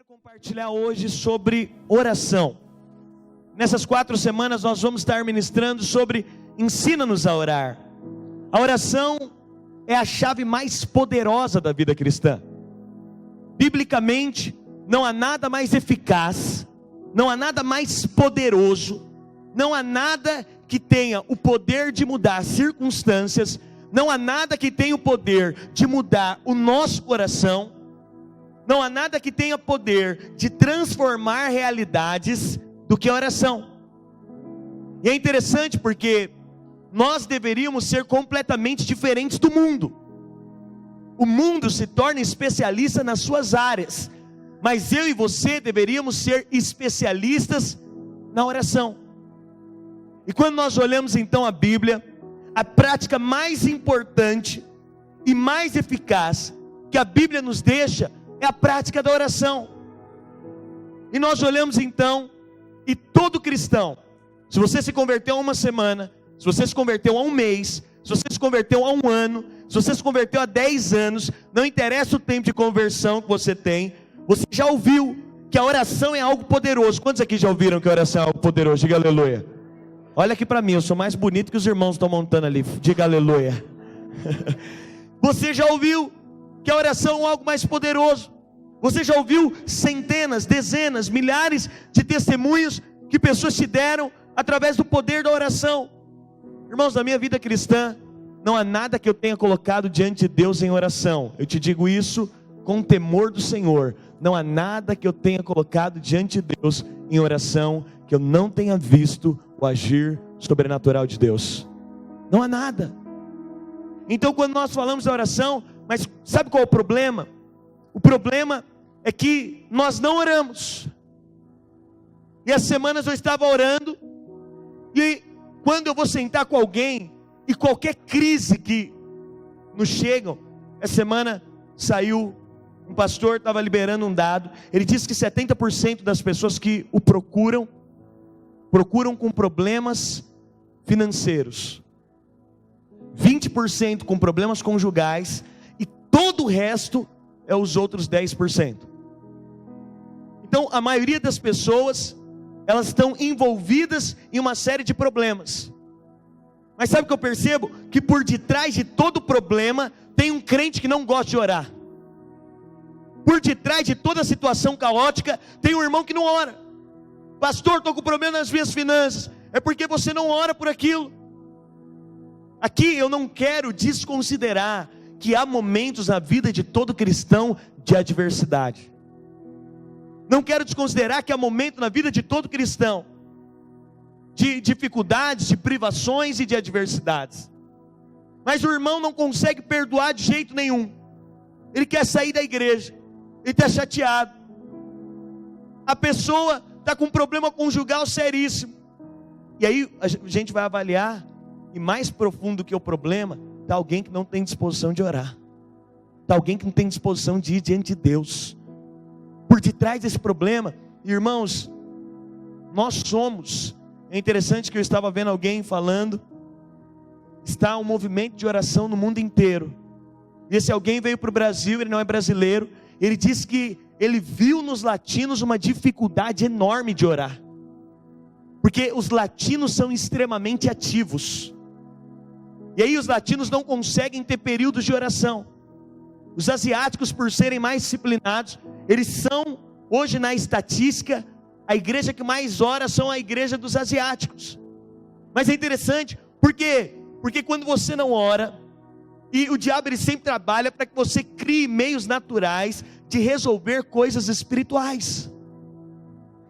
Compartilhar hoje sobre oração. Nessas 4 semanas nós vamos estar ministrando sobre ensina-nos a orar. A oração é a chave mais poderosa da vida cristã. Biblicamente, não há nada mais eficaz, não há nada mais poderoso, não há nada que tenha o poder de mudar circunstâncias, não há nada que tenha o poder de mudar o nosso coração, não há nada que tenha poder de transformar realidades do que a oração. E é interessante porque nós deveríamos ser completamente diferentes do mundo. O mundo se torna especialista nas suas áreas, mas eu e você deveríamos ser especialistas na oração. E quando nós olhamos então a Bíblia, a prática mais importante e mais eficaz que a Bíblia nos deixa é a prática da oração. E nós olhamos então, e todo cristão, se você se converteu há uma semana, se você se converteu há um mês, se você se converteu há um ano, se você se converteu há 10 anos, não interessa o tempo de conversão que você tem, você já ouviu que a oração é algo poderoso. Quantos aqui já ouviram que a oração é algo poderoso? Diga aleluia. Olha aqui para mim, eu sou mais bonito que os irmãos estão montando ali, diga aleluia. Você já ouviu que a oração é algo mais poderoso? Você já ouviu centenas, dezenas, milhares de testemunhos que pessoas te deram através do poder da oração? Irmãos, na minha vida cristã, não há nada que eu tenha colocado diante de Deus em oração. Eu te digo isso com temor do Senhor. Não há nada que eu tenha colocado diante de Deus em oração que eu não tenha visto o agir sobrenatural de Deus. Não há nada. Então quando nós falamos da oração, mas sabe qual é o problema? O problema é que nós não oramos. E as semanas eu estava orando, e quando eu vou sentar com alguém, e qualquer crise que nos chegam, essa semana saiu, um pastor estava liberando um dado, ele disse que 70% das pessoas que o procuram com problemas financeiros, 20% com problemas conjugais, e todo o resto é os outros 10%. Então a maioria das pessoas, elas estão envolvidas em uma série de problemas. Mas sabe o que eu percebo? Que por detrás de todo problema tem um crente que não gosta de orar. Por detrás de toda situação caótica tem um irmão que não ora. Pastor, estou com problema nas minhas finanças. É porque você não ora por aquilo. Aqui eu não quero desconsiderar que há momentos na vida de todo cristão de adversidade. Não quero desconsiderar que há momento na vida de todo cristão de dificuldades, de privações e de adversidades. Mas o irmão não consegue perdoar de jeito nenhum. Ele quer sair da igreja, ele está chateado. A pessoa está com um problema conjugal seríssimo. E aí a gente vai avaliar, e mais profundo do que o problema, está alguém que não tem disposição de orar. Está alguém que não tem disposição de ir diante de Deus. Por detrás desse problema, irmãos, nós somos. É interessante que eu estava vendo alguém falando, está um movimento de oração no mundo inteiro. E esse alguém veio para o Brasil, ele não é brasileiro. Ele disse que ele viu nos latinos uma dificuldade enorme de orar. Porque os latinos são extremamente ativos. E aí os latinos não conseguem ter períodos de oração. Os asiáticos, por serem mais disciplinados, eles são, hoje na estatística, a igreja que mais ora são a igreja dos asiáticos. Mas é interessante, por quê? Porque quando você não ora, e o diabo ele sempre trabalha para que você crie meios naturais de resolver coisas espirituais.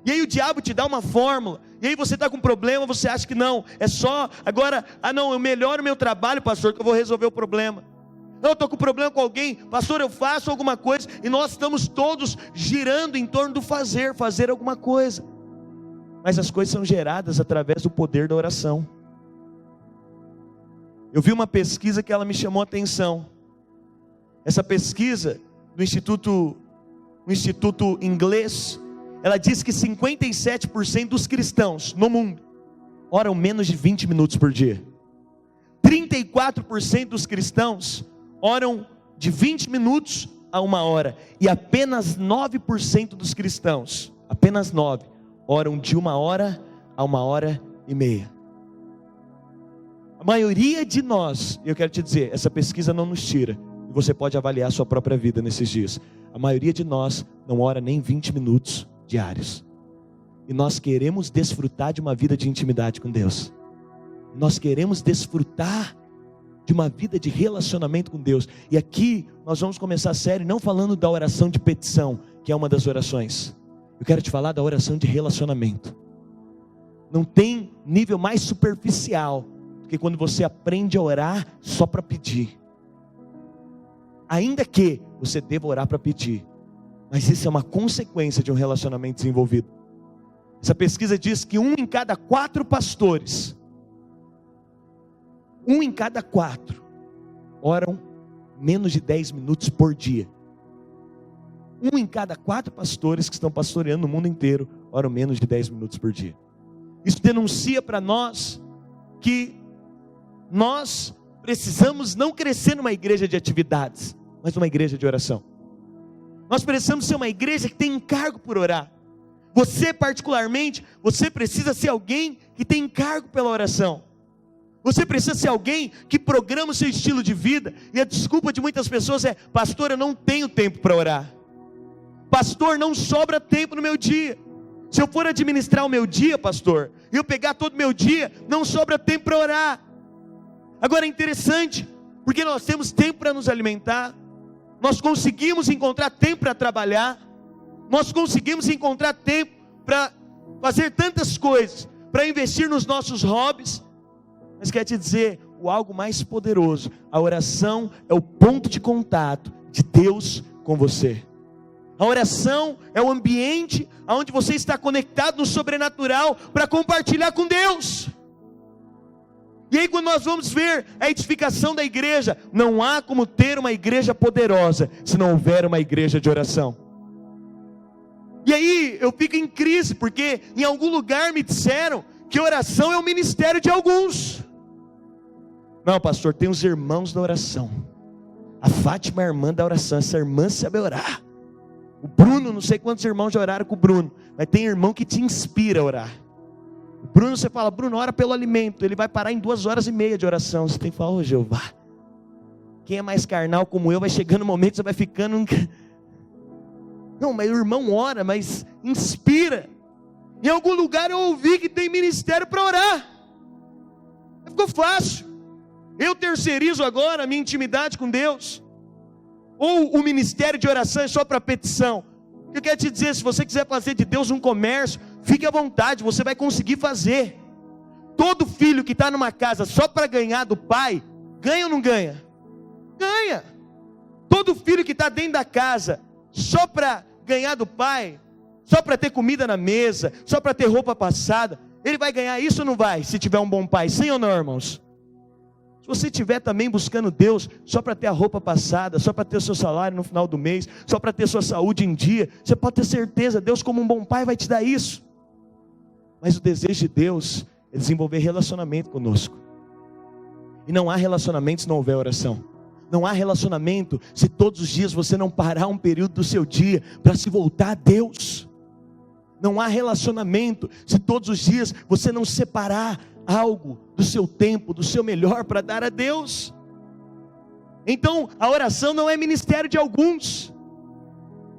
E aí o diabo te dá uma fórmula, e aí você está com um problema, você acha que não, é só, agora, não, eu melhoro o meu trabalho, pastor, que eu vou resolver o problema. Não, eu estou com problema com alguém, pastor, eu faço alguma coisa, e nós estamos todos girando em torno do fazer alguma coisa. Mas as coisas são geradas através do poder da oração. Eu vi uma pesquisa que ela me chamou a atenção. Essa pesquisa do Instituto Inglês, ela diz que 57% dos cristãos no mundo oram menos de 20 minutos por dia. 34% dos cristãos oram de 20 minutos a 1 hora. E apenas 9% dos cristãos, apenas 9, oram de 1 hora a 1h30. A maioria de nós, eu quero te dizer, essa pesquisa não nos tira, e você pode avaliar a sua própria vida nesses dias. A maioria de nós não ora nem 20 minutos diários. E nós queremos desfrutar de uma vida de intimidade com Deus. Nós queremos desfrutar de uma vida de relacionamento com Deus. E aqui nós vamos começar a série não falando da oração de petição, que é uma das orações. Eu quero te falar da oração de relacionamento. Não tem nível mais superficial do que quando você aprende a orar só para pedir. Ainda que você deva orar para pedir, mas isso é uma consequência de um relacionamento desenvolvido. Essa pesquisa diz que 1 em cada 4 pastores, 1 em cada 4 oram menos de 10 minutos por dia. 1 em cada 4 pastores que estão pastoreando no mundo inteiro oram menos de 10 minutos por dia. Isso denuncia para nós que nós precisamos não crescer numa igreja de atividades, mas numa igreja de oração. Nós precisamos ser uma igreja que tem encargo por orar. Você particularmente, você precisa ser alguém que tem encargo pela oração. Você precisa ser alguém que programa o seu estilo de vida. E a desculpa de muitas pessoas é: pastor, eu não tenho tempo para orar. Pastor, não sobra tempo no meu dia. Se eu for administrar o meu dia, pastor, e eu pegar todo o meu dia, não sobra tempo para orar. Agora é interessante, porque nós temos tempo para nos alimentar, nós conseguimos encontrar tempo para trabalhar, nós conseguimos encontrar tempo para fazer tantas coisas, para investir nos nossos hobbies. Mas quer te dizer, o algo mais poderoso, a oração é o ponto de contato de Deus com você. A oração é o ambiente onde você está conectado no sobrenatural para compartilhar com Deus. E aí quando nós vamos ver a edificação da igreja, não há como ter uma igreja poderosa se não houver uma igreja de oração. E aí eu fico em crise, porque em algum lugar me disseram que oração é o ministério de alguns. Não, pastor, tem os irmãos da oração. A Fátima é a irmã da oração, essa irmã sabe orar. O Bruno, não sei quantos irmãos já oraram com o Bruno, mas tem irmão que te inspira a orar. O Bruno, você fala: Bruno, ora pelo alimento. Ele vai parar em 2h30 de oração. Você tem que falar: ô Jeová, quem é mais carnal como eu, vai chegando um momento que você vai ficando... Não, mas o irmão ora, mas inspira. Em algum lugar eu ouvi que tem ministério para orar. Ficou fácil. Eu terceirizo agora a minha intimidade com Deus. Ou o ministério de oração é só para petição. O que eu quero te dizer, se você quiser fazer de Deus um comércio, fique à vontade, você vai conseguir fazer. Todo filho que está numa casa só para ganhar do pai, ganha ou não ganha? Ganha. Todo filho que está dentro da casa só para ganhar do pai, só para ter comida na mesa, só para ter roupa passada, ele vai ganhar isso ou não vai? Se tiver um bom pai, sim ou não, irmãos? Se você estiver também buscando Deus só para ter a roupa passada, só para ter o seu salário no final do mês, só para ter sua saúde em dia, você pode ter certeza, Deus como um bom pai vai te dar isso. Mas o desejo de Deus é desenvolver relacionamento conosco. E não há relacionamento se não houver oração. Não há relacionamento se todos os dias você não parar um período do seu dia para se voltar a Deus. Não há relacionamento se todos os dias você não separar algo do seu tempo, do seu melhor para dar a Deus. Então a oração não é ministério de alguns.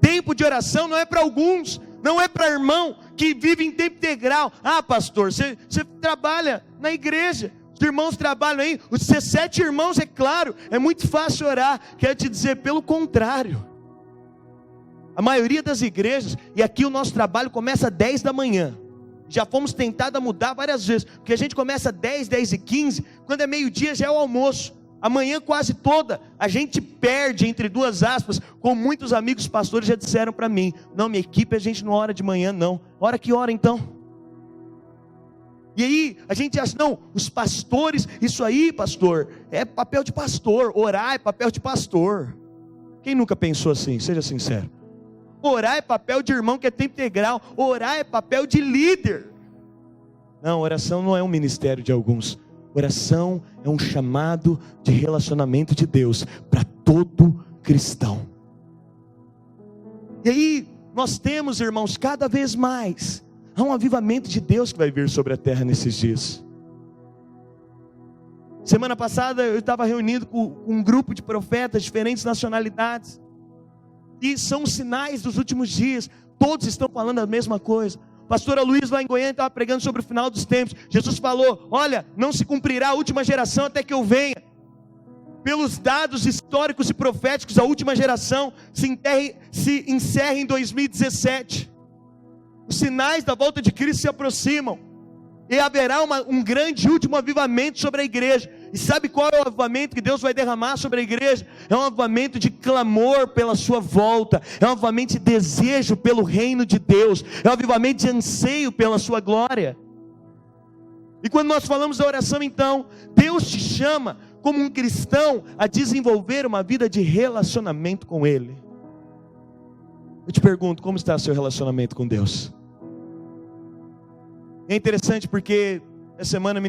Tempo de oração não é para alguns. Não é para irmão que vive em tempo integral. Ah, pastor, você trabalha na igreja, os irmãos trabalham aí, os 17 irmãos, é claro, é muito fácil orar. Quero te dizer, pelo contrário, a maioria das igrejas, e aqui o nosso trabalho começa às 10 da manhã, já fomos tentados a mudar várias vezes, porque a gente começa às 10, 10h15, quando é meio-dia já é o almoço. Amanhã quase toda, a gente perde, entre duas aspas, como muitos amigos pastores já disseram para mim: não, minha equipe a gente não ora de manhã não. Hora que hora então? E aí a gente acha, não, os pastores, isso aí pastor, é papel de pastor, orar é papel de pastor. Quem nunca pensou assim? Seja sincero. Orar é papel de irmão que é tempo integral, orar é papel de líder. Não, oração não é um ministério de alguns. Oração é um chamado de relacionamento de Deus para todo cristão. E aí nós temos, irmãos, cada vez mais, há um avivamento de Deus que vai vir sobre a terra nesses dias. Semana passada eu estava reunido com um grupo de profetas, diferentes nacionalidades, e são sinais dos últimos dias, todos estão falando a mesma coisa. Pastora Luiz lá em Goiânia estava pregando sobre o final dos tempos. Jesus falou: olha, não se cumprirá a última geração até que eu venha. Pelos dados históricos e proféticos, a última geração se encerra em 2017. Os sinais da volta de Cristo se aproximam, e haverá um grande último avivamento sobre a igreja. E sabe qual é o avivamento que Deus vai derramar sobre a igreja? É um avivamento de clamor pela sua volta, é um avivamento de desejo pelo reino de Deus, é um avivamento de anseio pela sua glória. E quando nós falamos da oração, então, Deus te chama como um cristão a desenvolver uma vida de relacionamento com Ele. Eu te pergunto, como está o seu relacionamento com Deus? É interessante porque essa semana,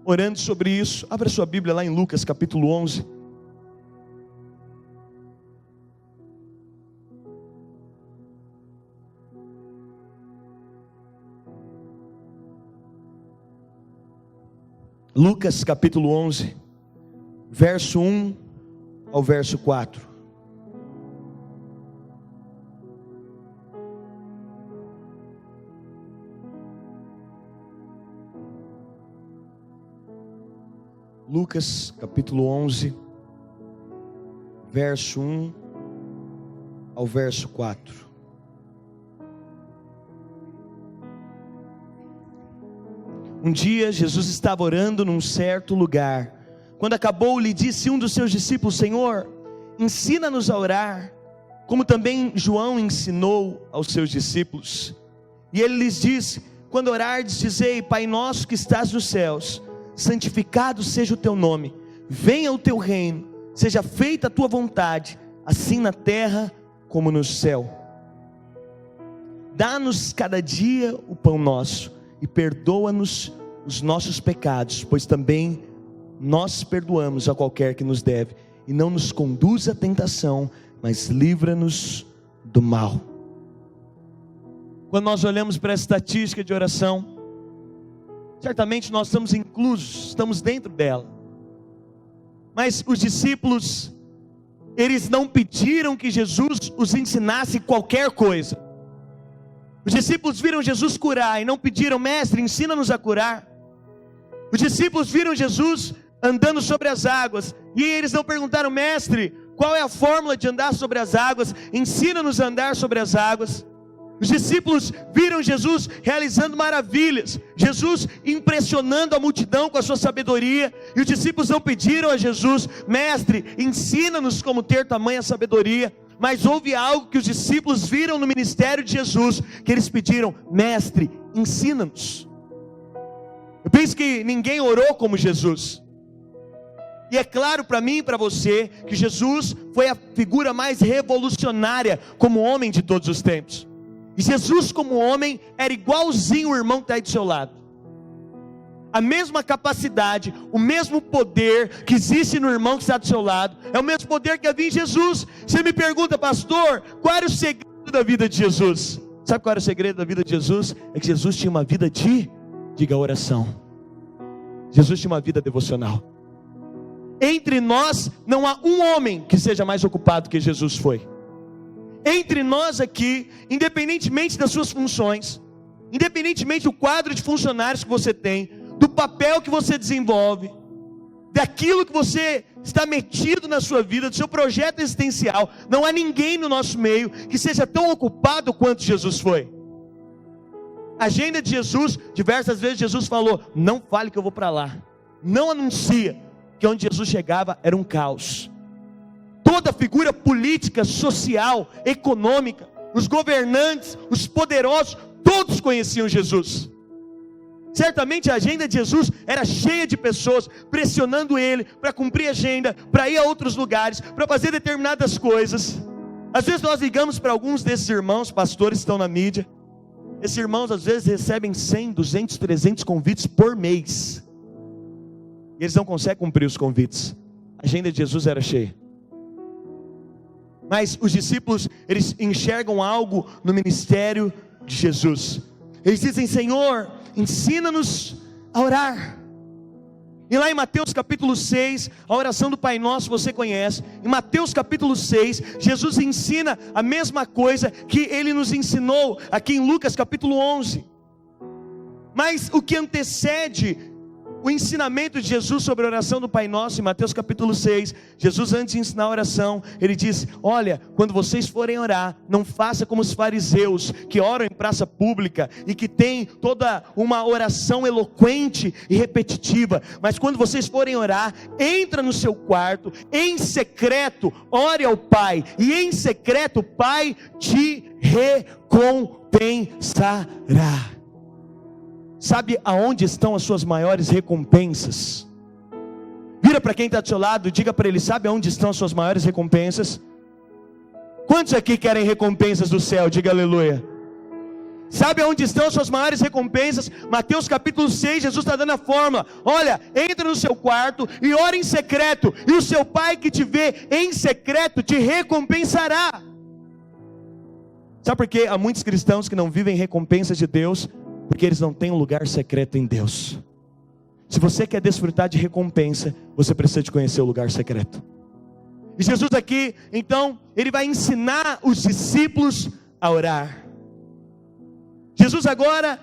orando sobre isso, abra sua Bíblia lá em Lucas capítulo 11. Lucas capítulo 11, verso 1 ao verso 4. Lucas capítulo 11, verso 1 ao verso 4. Um dia Jesus estava orando num certo lugar. Quando acabou, lhe disse um dos seus discípulos: Senhor, ensina-nos a orar, como também João ensinou aos seus discípulos. E ele lhes disse: quando orardes, dizei: Pai nosso que estás nos céus, santificado seja o teu nome, venha o teu reino, seja feita a tua vontade, assim na terra como no céu. Dá-nos cada dia o pão nosso, e perdoa-nos os nossos pecados, pois também nós perdoamos a qualquer que nos deve, e não nos conduza à tentação, mas livra-nos do mal. Quando nós olhamos para essa estatística de oração, certamente nós estamos inclusos, estamos dentro dela. Mas os discípulos, eles não pediram que Jesus os ensinasse qualquer coisa. Os discípulos viram Jesus curar e não pediram: mestre, ensina-nos a curar. Os discípulos viram Jesus andando sobre as águas, e eles não perguntaram: mestre, qual é a fórmula de andar sobre as águas? Ensina-nos a andar sobre as águas. Os discípulos viram Jesus realizando maravilhas, Jesus impressionando a multidão com a sua sabedoria, e os discípulos não pediram a Jesus: mestre, ensina-nos como ter tamanha sabedoria. Mas houve algo que os discípulos viram no ministério de Jesus, que eles pediram: mestre, ensina-nos. Eu penso que ninguém orou como Jesus. E é claro para mim e para você, que Jesus foi a figura mais revolucionária como homem de todos os tempos. E Jesus como homem era igualzinho o irmão que está aí do seu lado. A mesma capacidade, o mesmo poder que existe no irmão que está do seu lado, é o mesmo poder que havia em Jesus. Você me pergunta: pastor, qual era o segredo da vida de Jesus? Sabe qual era o segredo da vida de Jesus? É que Jesus tinha uma vida diga oração. Jesus tinha uma vida devocional. Entre nós não há um homem que seja mais ocupado que Jesus foi. Entre nós aqui, independentemente das suas funções, independentemente do quadro de funcionários que você tem, do papel que você desenvolve, daquilo que você está metido na sua vida, do seu projeto existencial, não há ninguém no nosso meio que seja tão ocupado quanto Jesus foi. A agenda de Jesus, diversas vezes Jesus falou: não fale que eu vou para lá, não anuncia, que onde Jesus chegava era um caos. Toda figura política, social, econômica, os governantes, os poderosos, todos conheciam Jesus. Certamente a agenda de Jesus era cheia de pessoas pressionando ele para cumprir a agenda, para ir a outros lugares, para fazer determinadas coisas. Às vezes nós ligamos para alguns desses irmãos, pastores que estão na mídia. Esses irmãos às vezes recebem 100, 200, 300 convites por mês, e eles não conseguem cumprir os convites. A agenda de Jesus era cheia. Mas os discípulos, eles enxergam algo no ministério de Jesus. Eles dizem: Senhor, ensina-nos a orar. E lá em Mateus capítulo 6, a oração do Pai Nosso você conhece. Em Mateus capítulo 6, Jesus ensina a mesma coisa que Ele nos ensinou aqui em Lucas capítulo 11. Mas o que antecede o ensinamento de Jesus sobre a oração do Pai Nosso, em Mateus capítulo 6, Jesus, antes de ensinar a oração, Ele diz: olha, quando vocês forem orar, não faça como os fariseus, que oram em praça pública, e que tem toda uma oração eloquente e repetitiva, mas quando vocês forem orar, entra no seu quarto, em secreto, ore ao Pai, e em secreto o Pai te recompensará. Sabe aonde estão as suas maiores recompensas? Vira para quem está do seu lado e diga para ele: sabe aonde estão as suas maiores recompensas? Quantos aqui querem recompensas do céu? Diga aleluia. Sabe aonde estão as suas maiores recompensas? Mateus capítulo 6, Jesus está dando a fórmula. Olha, entra no seu quarto e ora em secreto, e o seu Pai que te vê em secreto te recompensará. Sabe por que há muitos cristãos que não vivem recompensas de Deus? Porque eles não têm um lugar secreto em Deus. Se você quer desfrutar de recompensa, você precisa de conhecer o lugar secreto. E Jesus aqui, então, Ele vai ensinar os discípulos a orar. Jesus agora,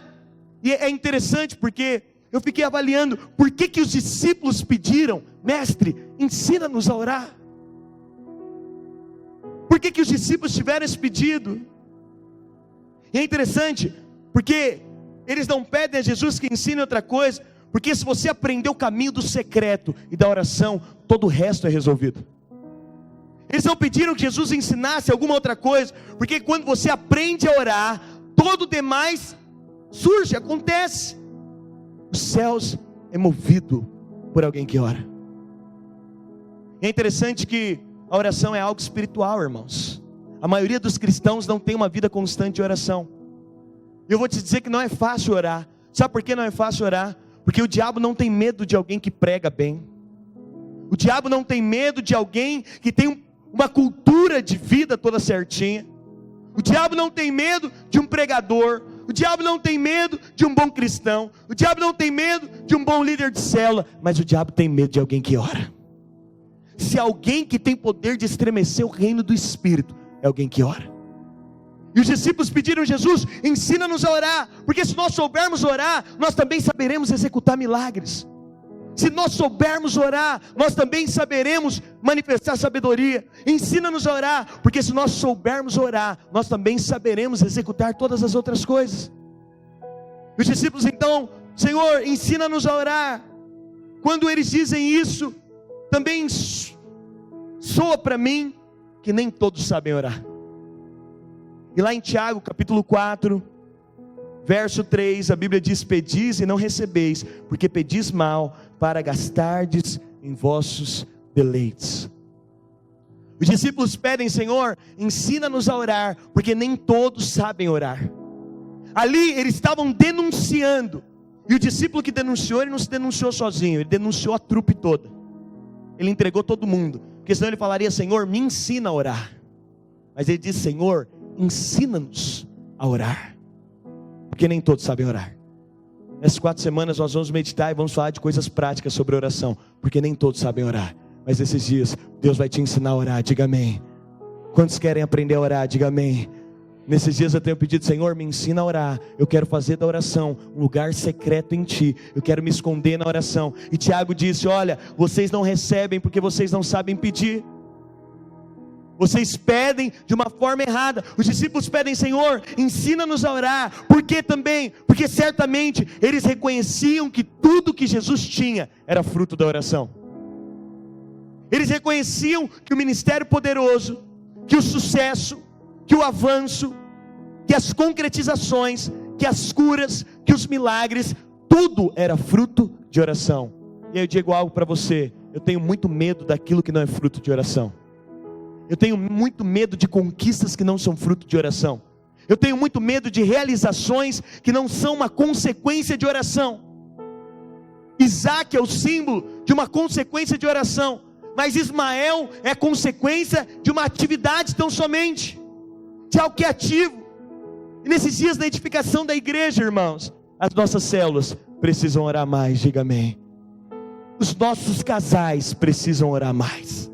e é interessante porque eu fiquei avaliando, por que os discípulos pediram: mestre, ensina-nos a orar? Por que os discípulos tiveram esse pedido? E é interessante, porque eles não pedem a Jesus que ensine outra coisa, porque se você aprender o caminho do secreto e da oração, todo o resto é resolvido. Eles não pediram que Jesus ensinasse alguma outra coisa, porque quando você aprende a orar, todo o demais surge, acontece. Os céus é movido por alguém que ora. E é interessante que a oração é algo espiritual, irmãos. A maioria dos cristãos não tem uma vida constante de oração. E eu vou te dizer que não é fácil orar. Sabe por que não é fácil orar? Porque o diabo não tem medo de alguém que prega bem. O diabo não tem medo de alguém que tem uma cultura de vida toda certinha. O diabo não tem medo de um pregador. O diabo não tem medo de um bom cristão. O diabo não tem medo de um bom líder de célula. Mas o diabo tem medo de alguém que ora. Se alguém que tem poder de estremecer o reino do Espírito, é alguém que ora. E os discípulos pediram: Jesus, ensina-nos a orar, porque se nós soubermos orar, nós também saberemos executar milagres. Se nós soubermos orar, nós também saberemos manifestar sabedoria. Ensina-nos a orar, porque se nós soubermos orar, nós também saberemos executar todas as outras coisas. E os discípulos então: Senhor, ensina-nos a orar. Quando eles dizem isso, também soa para mim que nem todos sabem orar. E lá em Tiago capítulo 4, verso 3, a Bíblia diz: pedis e não recebeis, porque pedis mal, para gastardes em vossos deleites. Os discípulos pedem: Senhor, ensina-nos a orar, porque nem todos sabem orar. Ali eles estavam denunciando, e o discípulo que denunciou, ele não se denunciou sozinho, ele denunciou a trupe toda. Ele entregou todo mundo, porque senão ele falaria: Senhor, me ensina a orar. Mas ele disse: Senhor, ensina-nos a orar, porque nem todos sabem orar. Nessas 4 semanas nós vamos meditar e vamos falar de coisas práticas sobre oração, porque nem todos sabem orar. Mas esses dias Deus vai te ensinar a orar, diga amém. Quantos querem aprender a orar, diga amém. Nesses dias eu tenho pedido: Senhor, me ensina a orar. Eu quero fazer da oração um lugar secreto em Ti. Eu quero me esconder na oração. E Tiago disse: olha, vocês não recebem porque vocês não sabem pedir. Vocês pedem de uma forma errada. Os discípulos pedem: Senhor, ensina-nos a orar. Por que também? Porque certamente eles reconheciam que tudo que Jesus tinha era fruto da oração. Eles reconheciam que o ministério poderoso, que o sucesso, que o avanço, que as concretizações, que as curas, que os milagres, tudo era fruto de oração. E aí eu digo algo para você: eu tenho muito medo daquilo que não é fruto de oração. Eu tenho muito medo de conquistas que não são fruto de oração. Eu tenho muito medo de realizações que não são uma consequência de oração. Isaac é o símbolo de uma consequência de oração. Mas Ismael é consequência de uma atividade tão somente, de algo que é ativo. E nesses dias da edificação da igreja, irmãos, as nossas células precisam orar mais, diga amém. Os nossos casais precisam orar mais.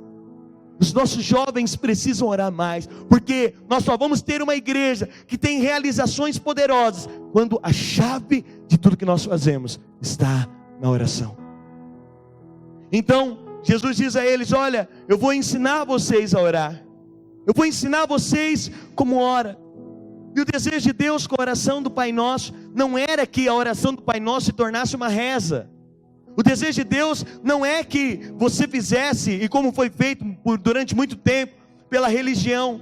Os nossos jovens precisam orar mais, porque nós só vamos ter uma igreja que tem realizações poderosas quando a chave de tudo que nós fazemos está na oração. Então, Jesus diz a eles: olha, eu vou ensinar vocês a orar, eu vou ensinar vocês como ora. E o desejo de Deus com a oração do Pai Nosso não era que a oração do Pai Nosso se tornasse uma reza. O desejo de Deus não é que você fizesse, e como foi feito durante muito tempo, pela religião.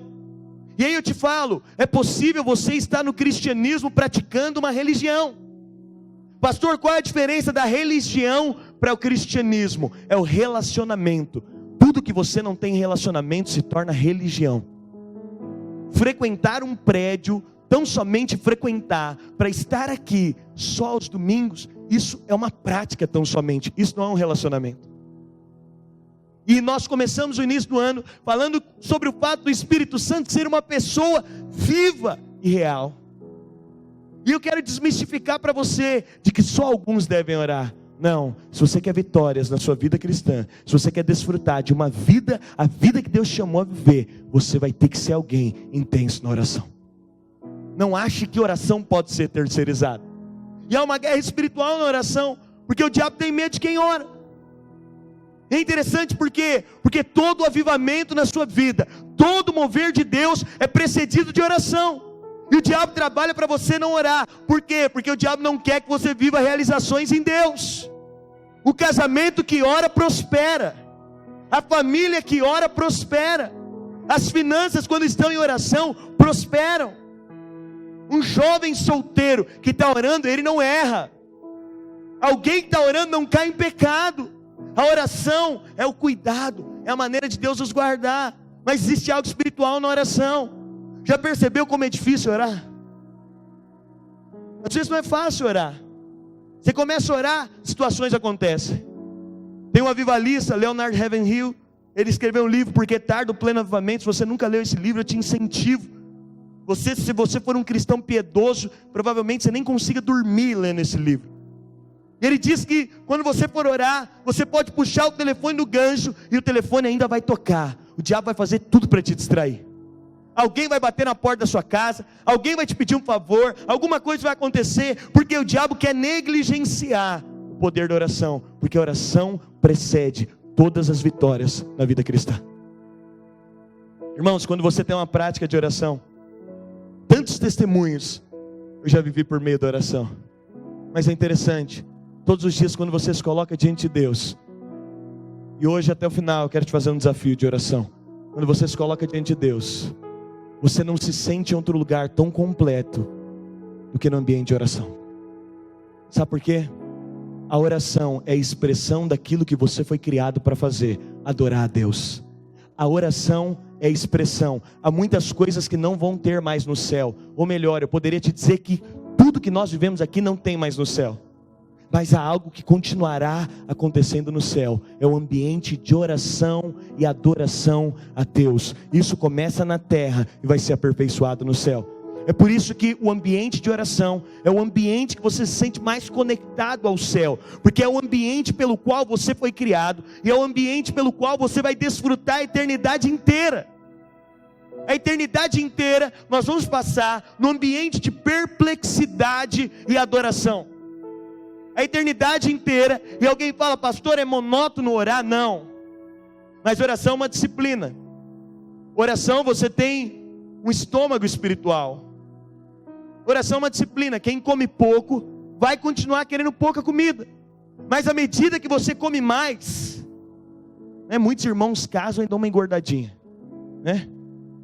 E aí eu te falo, é possível você estar no cristianismo praticando uma religião. Pastor, qual é a diferença da religião para o cristianismo? É o relacionamento. Tudo que você não tem relacionamento se torna religião. Frequentar um prédio, tão somente frequentar, para estar aqui só aos domingos, isso é uma prática tão somente, isso não é um relacionamento. E nós começamos o início do ano falando sobre o fato do Espírito Santo ser uma pessoa viva e real. E eu quero desmistificar para você de que só alguns devem orar. Não, se você quer vitórias na sua vida cristã, se você quer desfrutar de uma vida, a vida que Deus chamou a viver, você vai ter que ser alguém intenso na oração. Não ache que oração pode ser terceirizada. E há uma guerra espiritual na oração, porque o diabo tem medo de quem ora. É interessante porque todo avivamento na sua vida, todo mover de Deus é precedido de oração. E o diabo trabalha para você não orar. Por quê? Porque o diabo não quer que você viva realizações em Deus. O casamento que ora prospera. A família que ora prospera. As finanças, quando estão em oração, prosperam. Um jovem solteiro que está orando, ele não erra. Alguém que está orando não cai em pecado. A oração é o cuidado, é a maneira de Deus nos guardar. Mas existe algo espiritual na oração. Já percebeu como é difícil orar? Às vezes não é fácil orar. Você começa a orar, situações acontecem. Tem um avivalista, Leonard Ravenhill, ele escreveu um livro, Porque Tarda o Pleno Avivamento. Se você nunca leu esse livro, eu te incentivo. Se você for um cristão piedoso, provavelmente você nem consiga dormir lendo esse livro. Ele diz que quando você for orar, você pode puxar o telefone do gancho e o telefone ainda vai tocar. O diabo vai fazer tudo para te distrair. Alguém vai bater na porta da sua casa, alguém vai te pedir um favor, alguma coisa vai acontecer, porque o diabo quer negligenciar o poder da oração, porque a oração precede todas as vitórias na vida cristã. Irmãos, quando você tem uma prática de oração, tantos testemunhos eu já vivi por meio da oração, mas é interessante, todos os dias quando você se coloca diante de Deus, e hoje até o final eu quero te fazer um desafio de oração. Quando você se coloca diante de Deus, você não se sente em outro lugar tão completo do que no ambiente de oração. Sabe por quê? A oração é a expressão daquilo que você foi criado para fazer, adorar a Deus. A oração é a expressão. Há muitas coisas que não vão ter mais no céu. Ou melhor, eu poderia te dizer que tudo que nós vivemos aqui não tem mais no céu. Mas há algo que continuará acontecendo no céu. É o ambiente de oração e adoração a Deus. Isso começa na terra e vai ser aperfeiçoado no céu. É por isso que o ambiente de oração é o ambiente que você se sente mais conectado ao céu. Porque é o ambiente pelo qual você foi criado. E é o ambiente pelo qual você vai desfrutar a eternidade inteira. A eternidade inteira nós vamos passar no ambiente de perplexidade e adoração. A eternidade inteira. E alguém fala: pastor, é monótono orar? Não, mas oração é uma disciplina. Oração, você tem um estômago espiritual. Oração é uma disciplina. Quem come pouco vai continuar querendo pouca comida, mas à medida que você come mais, né, muitos irmãos casam e dão uma engordadinha, né?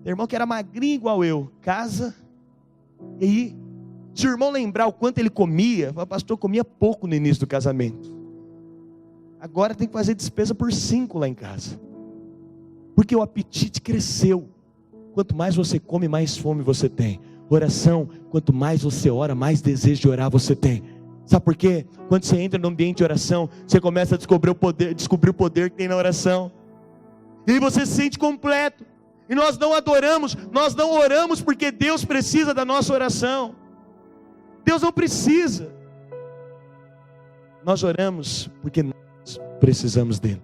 Tem irmão que era magrinho igual eu, casa, e aí se o irmão lembrar o quanto ele comia, o pastor comia pouco no início do casamento, agora tem que fazer despesa por 5 lá em casa, porque o apetite cresceu. Quanto mais você come, mais fome você tem. Oração, quanto mais você ora, mais desejo de orar você tem. Sabe por quê? Quando você entra no ambiente de oração, você começa a descobrir o poder que tem na oração. E aí você se sente completo. E nós não adoramos, nós não oramos porque Deus precisa da nossa oração. Deus não precisa. Nós oramos porque nós precisamos dele.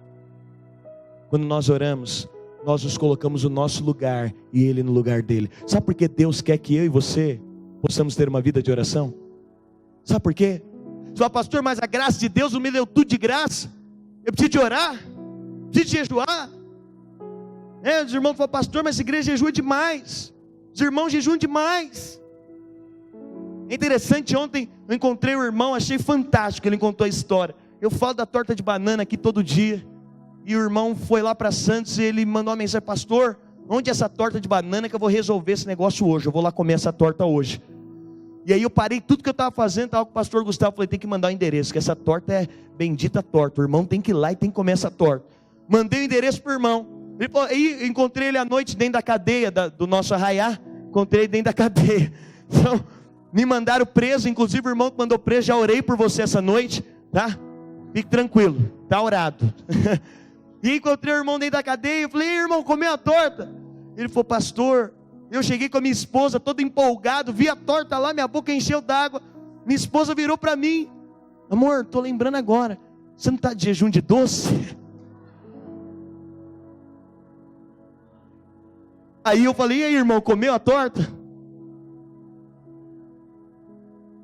Quando nós oramos, nós nos colocamos no nosso lugar e ele no lugar dele. Sabe por que Deus quer que eu e você possamos ter uma vida de oração? Sabe por quê? Você fala, pastor, mas a graça de Deus não me deu tudo de graça. Eu preciso de orar, preciso de jejuar. Os irmãos falam, pastor, mas a igreja jejua demais. Os irmãos jejuam demais. É interessante, ontem eu encontrei um irmão, achei fantástico, ele contou a história. Eu falo da torta de banana aqui todo dia. E o irmão foi lá para Santos e ele mandou uma mensagem, pastor, onde é essa torta de banana que eu vou resolver esse negócio hoje? Eu vou lá comer essa torta hoje. E aí eu parei tudo que eu estava fazendo, estava com o pastor Gustavo, falei, tem que mandar o endereço, que essa torta é bendita torta, o irmão tem que ir lá e tem que comer essa torta. Mandei o endereço para o irmão. Aí encontrei ele à noite dentro da cadeia do nosso arraiá, encontrei dentro da cadeia. Então, me mandaram preso, inclusive o irmão que mandou preso, já orei por você essa noite, tá? Fique tranquilo, tá orado. E encontrei o irmão dentro da cadeia, eu falei, irmão, comeu a torta? Ele falou, pastor, eu cheguei com a minha esposa, todo empolgado, vi a torta lá, minha boca encheu d'água, minha esposa virou para mim, amor, estou lembrando agora, você não está de jejum de doce? Aí eu falei, e aí irmão, comeu a torta?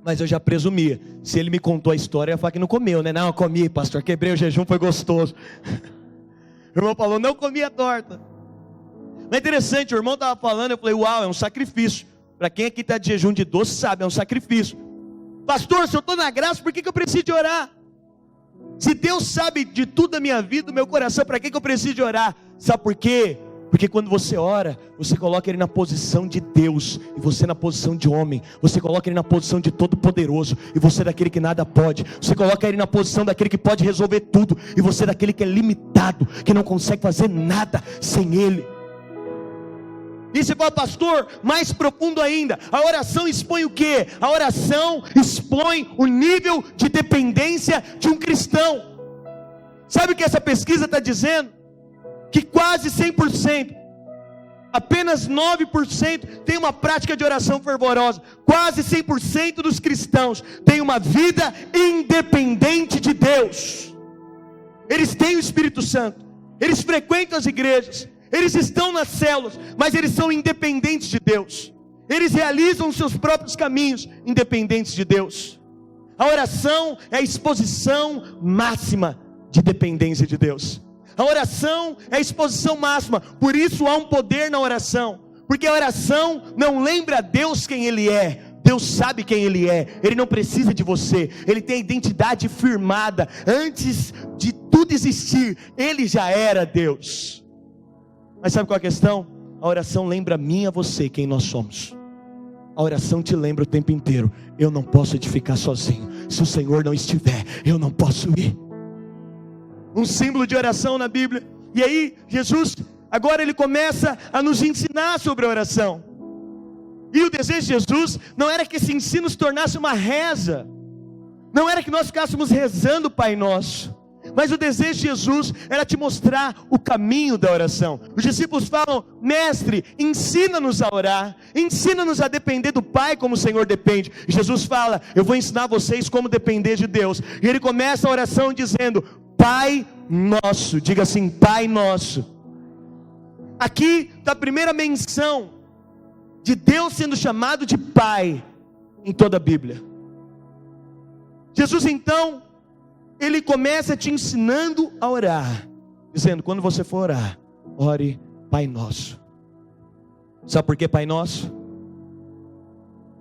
Mas eu já presumia, se ele me contou a história, eu ia falar que não comeu, né? Não, eu comi, pastor, quebrei o jejum, foi gostoso. O irmão falou, não comi a torta. Mas é interessante, o irmão estava falando, eu falei, uau, é um sacrifício. Para quem aqui está de jejum de doce, sabe, é um sacrifício. Pastor, se eu estou na graça, por que eu preciso de orar? Se Deus sabe de tudo da minha vida, do meu coração, para que eu preciso de orar? Sabe por quê? Porque quando você ora, você coloca ele na posição de Deus, e você na posição de homem, você coloca ele na posição de todo poderoso, e você daquele que nada pode, você coloca ele na posição daquele que pode resolver tudo, e você daquele que é limitado, que não consegue fazer nada sem ele. E você fala, pastor, mais profundo ainda, a oração expõe o quê? A oração expõe o nível de dependência de um cristão. Sabe o que essa pesquisa está dizendo? Que quase 100%, apenas 9% tem uma prática de oração fervorosa. Quase 100% dos cristãos têm uma vida independente de Deus. Eles têm o Espírito Santo, eles frequentam as igrejas, eles estão nas células, mas eles são independentes de Deus. Eles realizam os seus próprios caminhos, independentes de Deus. A oração é a exposição máxima de dependência de Deus. A oração é a exposição máxima, por isso há um poder na oração, porque a oração não lembra a Deus quem Ele é, Deus sabe quem Ele é, Ele não precisa de você, Ele tem a identidade firmada, antes de tudo existir, Ele já era Deus. Mas sabe qual é a questão? A oração lembra a mim e a você quem nós somos. A oração te lembra o tempo inteiro, eu não posso edificar sozinho, se o Senhor não estiver, eu não posso ir. Um símbolo de oração na Bíblia. E aí Jesus, agora ele começa a nos ensinar sobre a oração. E o desejo de Jesus não era que esse ensino se tornasse uma reza, não era que nós ficássemos rezando o Pai Nosso, mas o desejo de Jesus era te mostrar o caminho da oração. Os discípulos falam, mestre, ensina-nos a orar, ensina-nos a depender do Pai como o Senhor depende. E Jesus fala, eu vou ensinar vocês como depender de Deus. E ele começa a oração dizendo, Pai Nosso, diga assim, Pai Nosso. Aqui está a primeira menção de Deus sendo chamado de Pai em toda a Bíblia. Jesus então, ele começa te ensinando a orar, dizendo, quando você for orar, ore Pai Nosso. Sabe por que Pai Nosso?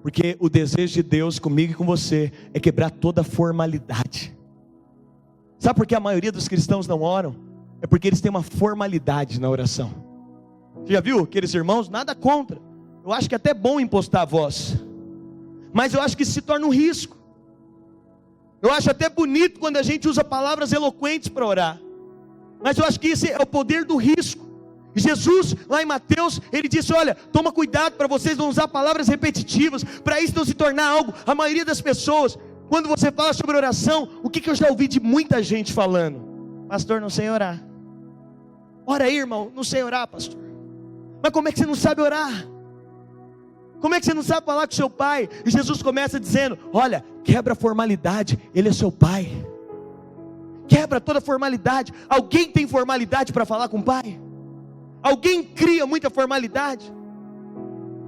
Porque o desejo de Deus comigo e com você é quebrar toda formalidade. Sabe por que a maioria dos cristãos não oram? É porque eles têm uma formalidade na oração. Você já viu aqueles irmãos? Nada contra, eu acho que é até bom impostar a voz, mas eu acho que isso se torna um risco. Eu acho até bonito quando a gente usa palavras eloquentes para orar, mas eu acho que esse é o poder do risco. Jesus, lá em Mateus, ele disse, olha, toma cuidado para vocês não usar palavras repetitivas, para isso não se tornar algo. A maioria das pessoas, quando você fala sobre oração, o que eu já ouvi de muita gente falando? Pastor, não sei orar. Ora aí, irmão, não sei orar, pastor. Mas como é que você não sabe orar? Como é que você não sabe falar com seu pai? E Jesus começa dizendo: olha, quebra a formalidade, ele é seu pai. Quebra toda formalidade. Alguém tem formalidade para falar com o pai? Alguém cria muita formalidade?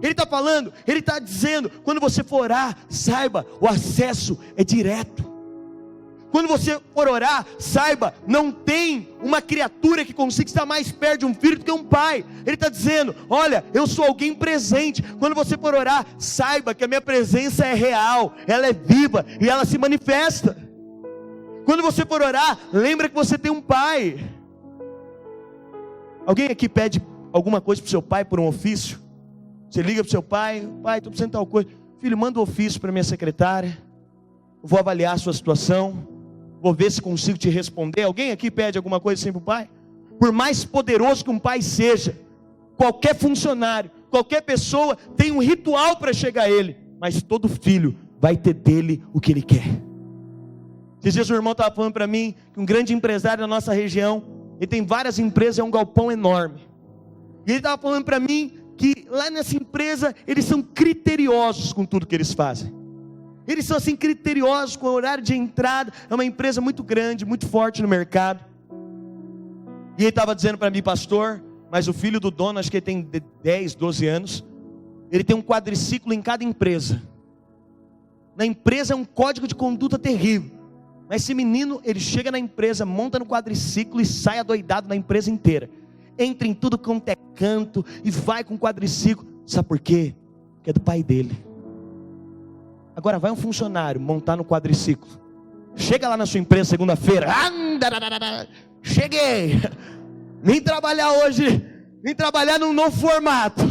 Ele está falando, ele está dizendo: quando você for orar, saiba, o acesso é direto. Quando você for orar, saiba, não tem uma criatura que consiga estar mais perto de um filho do que um pai. Ele está dizendo: olha, eu sou alguém presente. Quando você for orar, saiba que a minha presença é real, ela é viva e ela se manifesta. Quando você for orar, lembra que você tem um pai. Alguém aqui pede alguma coisa para o seu pai por um ofício? Você liga para o seu pai: pai, estou precisando de tal coisa. Filho, manda um ofício para minha secretária, eu vou avaliar a sua situação, vou ver se consigo te responder. Alguém aqui pede alguma coisa assim para o pai? Por mais poderoso que um pai seja, qualquer funcionário, qualquer pessoa tem um ritual para chegar a ele, mas todo filho vai ter dele o que ele quer. Esses dias o irmão estava falando para mim que um grande empresário da nossa região, ele tem várias empresas, é um galpão enorme, e ele estava falando para mim que lá nessa empresa eles são criteriosos com tudo que eles fazem. Eles são assim criteriosos com o horário de entrada. É uma empresa muito grande, muito forte no mercado. E ele estava dizendo para mim: pastor, mas o filho do dono, acho que ele tem 10, 12 anos, ele tem um quadriciclo em cada empresa. Na empresa é um código de conduta terrível. Mas esse menino, ele chega na empresa, monta no quadriciclo e sai adoidado na empresa inteira. Entra em tudo quanto é canto e vai com o quadriciclo. Sabe por quê? Porque é do pai dele. Agora vai um funcionário montar no quadriciclo. Chega lá na sua empresa segunda-feira. Cheguei. Vim trabalhar hoje. Vim trabalhar num novo formato.